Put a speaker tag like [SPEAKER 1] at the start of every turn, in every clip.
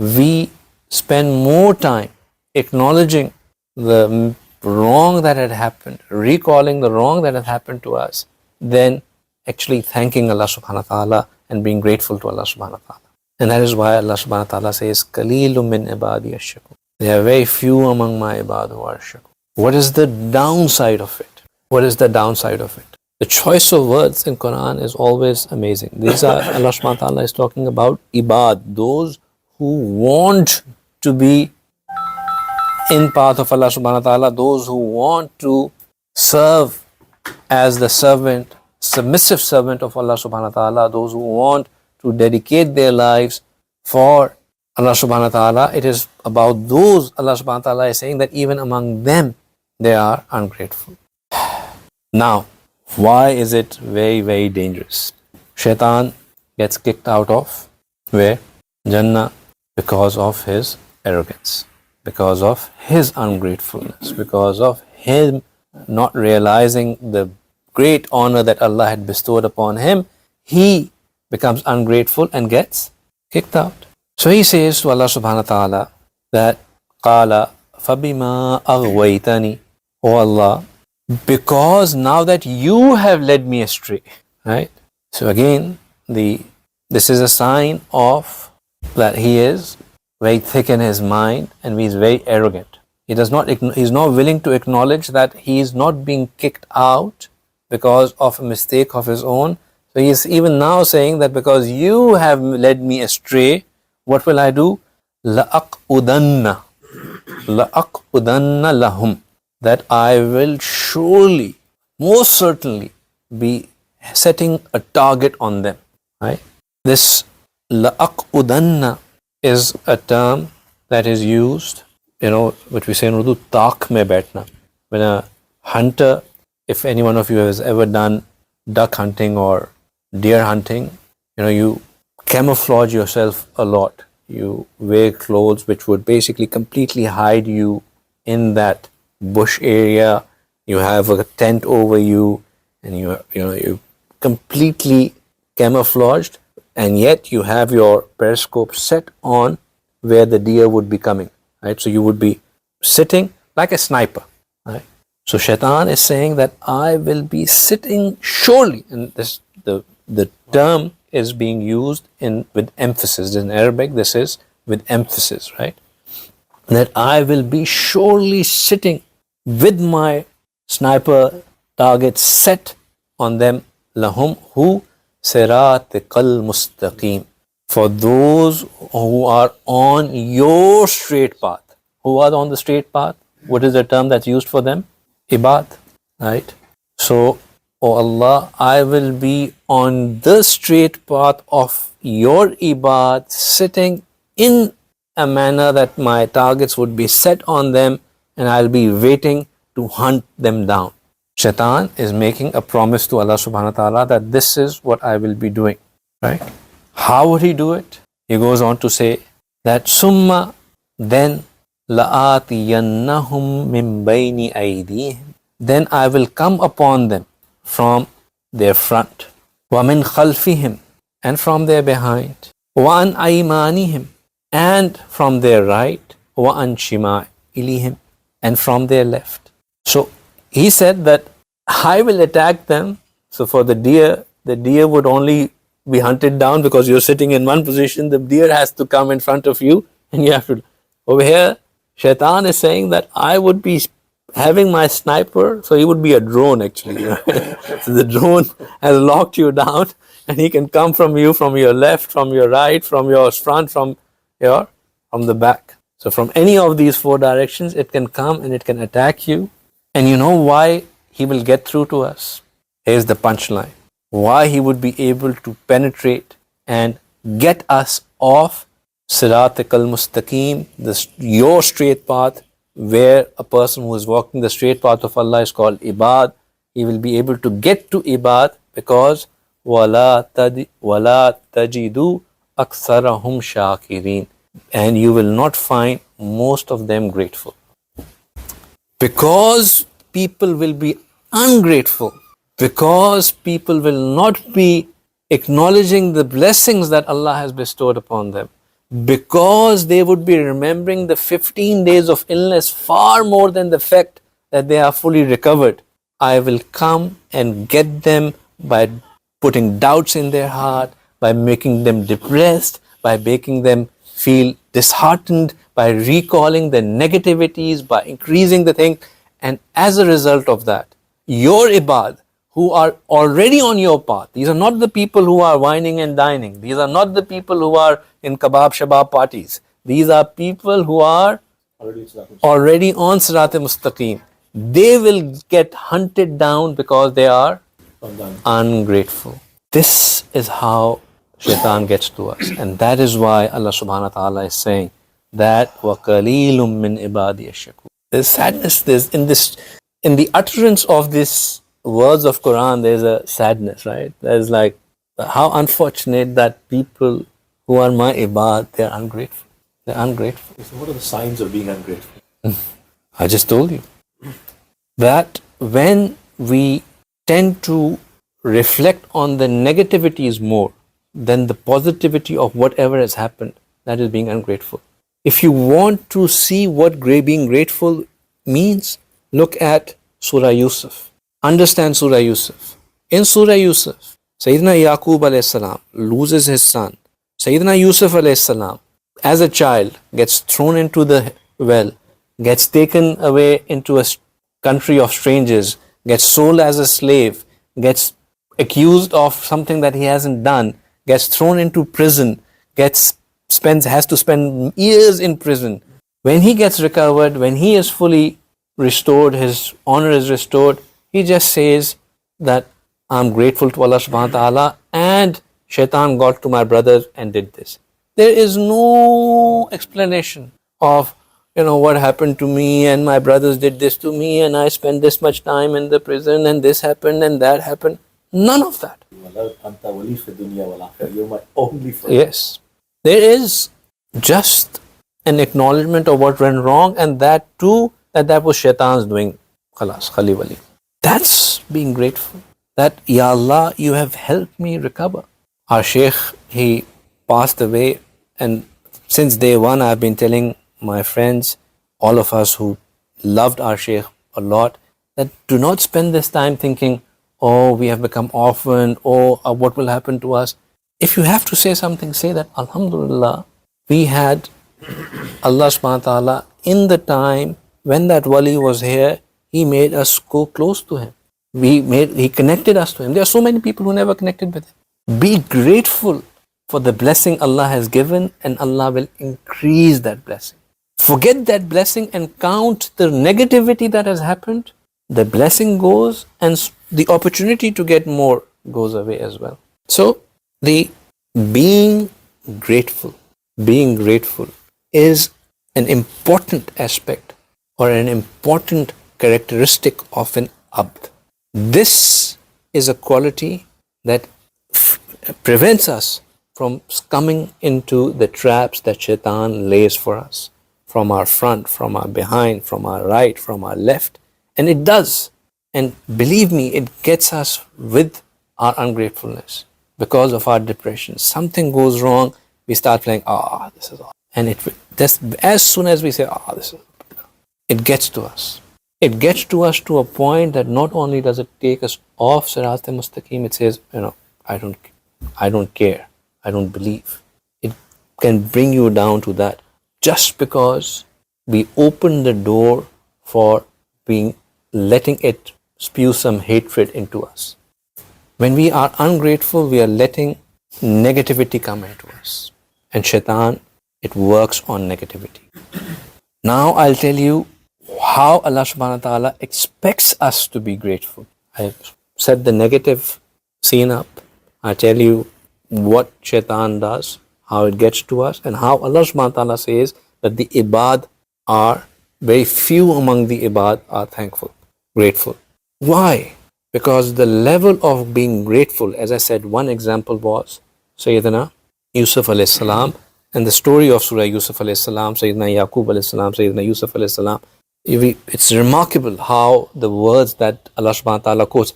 [SPEAKER 1] we spend more time acknowledging the wrong that had happened, recalling the wrong that had happened to us, than actually thanking Allah subhanahu wa ta'ala and being grateful to Allah subhanahu wa ta'ala. And that is why Allah subhanahu wa ta'ala says, Qalilum min ibadi ash-shakur. There are very few among my ibad who are shakur. What is the downside of it? What is the downside of it? The choice of words in Quran is always amazing. These are, Allah subhanahu wa ta'ala is talking about ibad, those who want to be in path of Allah subhanahu wa ta'ala, those who want to serve as the servant, submissive servant of Allah subhanahu wa ta'ala, those who want to dedicate their lives for Allah subhanahu wa ta'ala. It is about those Allah subhanahu wa ta'ala is saying that even among them they are ungrateful. Now, why is it very, very dangerous? Shaytan gets kicked out of where? Jannah, because of his arrogance, because of his ungratefulness, because of him not realizing the great honor that Allah had bestowed upon him. He becomes ungrateful and gets kicked out. So he says to Allah subhanahu wa ta'ala that قَالَ فَبِمَا أَغْوَيْتَنِي, O Allah, because now that you have led me astray, right? So again, this is a sign of that he is very thick in his mind and he is very arrogant. He's not willing to acknowledge that he is not being kicked out because of a mistake of his own. So he is even now saying that because you have led me astray, what will I do? لَأَقْعُدَنَّ لَهُمْ, that I will surely, most certainly be setting a target on them. Right? This لَأَقْعُدَنَّ is a term that is used, what we say in Urdu, taak mein baithna. When a hunter, if any one of you has ever done duck hunting or deer hunting, you camouflage yourself a lot. You wear clothes which would basically completely hide you in that bush area. You have a tent over you, and you're completely camouflaged, and yet you have your periscope set on where the deer would be coming. Right? So you would be sitting like a sniper. Right? So Shaytan is saying that I will be sitting surely, and the term is being used with emphasis. In Arabic, this is with emphasis, right? That I will be surely sitting with my sniper target set on them. Lahum hu siratikal mustaqim, for those who are on your straight path. Who are on the straight path? What is the term that's used for them? Ibad, right? So, O Allah, I will be on the straight path of your ibad, sitting in a manner that my targets would be set on them, and I'll be waiting to hunt them down. Shaitan is making a promise to Allah subhanahu wa ta'ala that this is what I will be doing. Right? How would he do it? He goes on to say that summa, then la'atiyannahum min bayni aydihim, then I will come upon them from their front, wa min khalfihim, and from their behind, wa an aymanihim, and from their right, wa an shima'ilihim, and from their left. So he said that I will attack them. So for the deer would only be hunted down because you're sitting in one position. The deer has to come in front of you, and you have to. Over here, Shaitan is saying that I would be having my sniper, so he would be a drone actually. So the drone has locked you down, and he can come from you, from your left, from your right, from your front, from the back. So from any of these four directions, it can come and it can attack you. And you know why he will get through to us? Here's the punchline. Why he would be able to penetrate and get us off Siratikal Mustaqim, your straight path, where a person who is walking the straight path of Allah is called Ibad. He will be able to get to Ibad because وَلَا تَجِدُوا أَكْثَرَهُمْ شَاكِرِينَ, and you will not find most of them grateful. Because people will be ungrateful, because people will not be acknowledging the blessings that Allah has bestowed upon them, because they would be remembering the 15 days of illness far more than the fact that they are fully recovered. I will come and get them by putting doubts in their heart, by making them depressed, by making them feel disheartened, by recalling the negativities, by increasing the thing. And as a result of that, your ibad who are already on your path, these are not the people who are whining and dining, these are not the people who are in kebab shabab parties, these are people who are already on Sirat Mustaqim. They will get hunted down because they are ungrateful. This is how Shaitan gets to us, and that is why Allah subhanahu wa ta'ala is saying that وَقَلِيلٌ مِّنْ عِبَادِيَ الشَّكُورِ. There's sadness, in the utterance of these words of Quran, there's a sadness, right? There's like, how unfortunate that people who are my ibad, they're ungrateful. They're ungrateful.
[SPEAKER 2] So what are the signs of being ungrateful?
[SPEAKER 1] I just told you that when we tend to reflect on the negativities more than the positivity of whatever has happened, that is being ungrateful. If you want to see what being grateful means, look at Surah Yusuf. Understand Surah Yusuf. In Surah Yusuf, Sayyidina Yaqub alayhi salam loses his son. Sayyidina Yusuf alayhi salam, as a child, gets thrown into the well, gets taken away into a country of strangers, gets sold as a slave, gets accused of something that he hasn't done, gets thrown into prison, has to spend years in prison. When he gets recovered, when he is fully restored, his honor is restored, he just says that I'm grateful to Allah subhanahu wa ta'ala and Shaytan got to my brothers and did this. There is no explanation of, what happened to me and my brothers did this to me and I spent this much time in the prison and this happened and that happened. None of that.
[SPEAKER 2] You're my only friend.
[SPEAKER 1] Yes. There is just an acknowledgement of what went wrong, and that too, that was Shaitan's doing. Khalas, khali wali. That's being grateful. That, Ya Allah, you have helped me recover. Our Shaykh, he passed away, and since day one I've been telling my friends, all of us who loved our Shaykh a lot, that do not spend this time thinking, oh, we have become orphaned, what will happen to us. If you have to say something, say that, Alhamdulillah, we had Allah subhanahu wa ta'ala in the time when that wali was here, he made us go close to him. He connected us to him. There are so many people who never connected with him. Be grateful for the blessing Allah has given, and Allah will increase that blessing. Forget that blessing and count the negativity that has happened. The blessing goes and the opportunity to get more goes away as well. So, the being grateful is an important aspect or an important characteristic of an abd. This is a quality that prevents us from coming into the traps that Shaitan lays for us, from our front, from our behind, from our right, from our left. And it does. And believe me, it gets us with our ungratefulness. Because of our depression, something goes wrong, we start playing, this is all. And as soon as we say, this is all, it gets to us. It gets to us to a point that not only does it take us off Sirat Mustaqim, it says, I don't care, I don't believe. It can bring you down to that just because we open the door for letting it spew some hatred into us. When we are ungrateful, we are letting negativity come into us. And Shaitan, it works on negativity. Now I'll tell you how Allah subhanahu wa ta'ala expects us to be grateful. I set the negative scene up. I tell you what Shaitan does, how it gets to us, and how Allah subhanahu wa ta'ala says that the ibad are, very few among the ibad are thankful, grateful. Why? Because the level of being grateful, as I said, one example was Sayyidina Yusuf alayhi salam, and the story of Surah Yusuf alayhi salam, Sayyidina Yaqub alayhi salam, Sayyidina Yusuf alayhi salam. It's remarkable how the words that Allah subhanahu wa ta'ala quotes,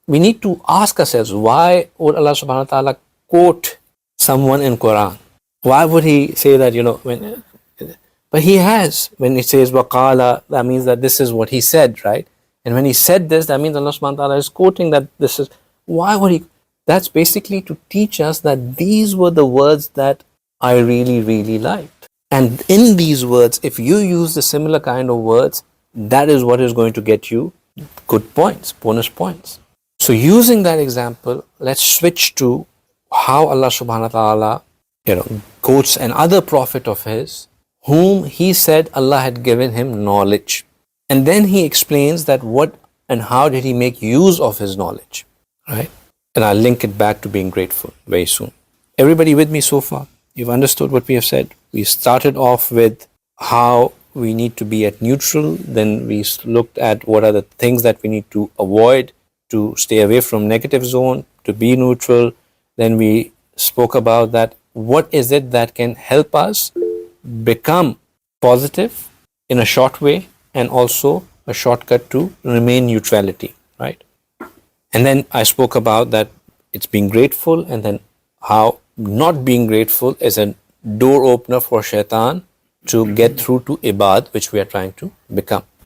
[SPEAKER 1] we need to ask ourselves, why would Allah subhanahu wa ta'ala quote someone in Quran? Why would he say that, but he has. When he says waqala, that means that this is what he said, right? And when he said this, that means Allah subhanahu wa ta'ala is quoting that this is, why would he? That's basically to teach us that these were the words that I really, really liked. And in these words, if you use the similar kind of words, that is what is going to get you good points, bonus points. So using that example, let's switch to how Allah subhanahu wa ta'ala, quotes another prophet of his, whom he said Allah had given him knowledge. And then he explains that what and how did he make use of his knowledge, right? And I'll link it back to being grateful very soon. Everybody with me so far? You've understood what we have said? We started off with how we need to be at neutral. Then we looked at what are the things that we need to avoid to stay away from negative zone, to be neutral. Then we spoke about that. What is it that can help us become positive in a short way, and also a shortcut to remain neutrality, right? And then I spoke about that it's being grateful, and then how not being grateful is a door opener for Shaytan to get through to ibad, which we are trying to become.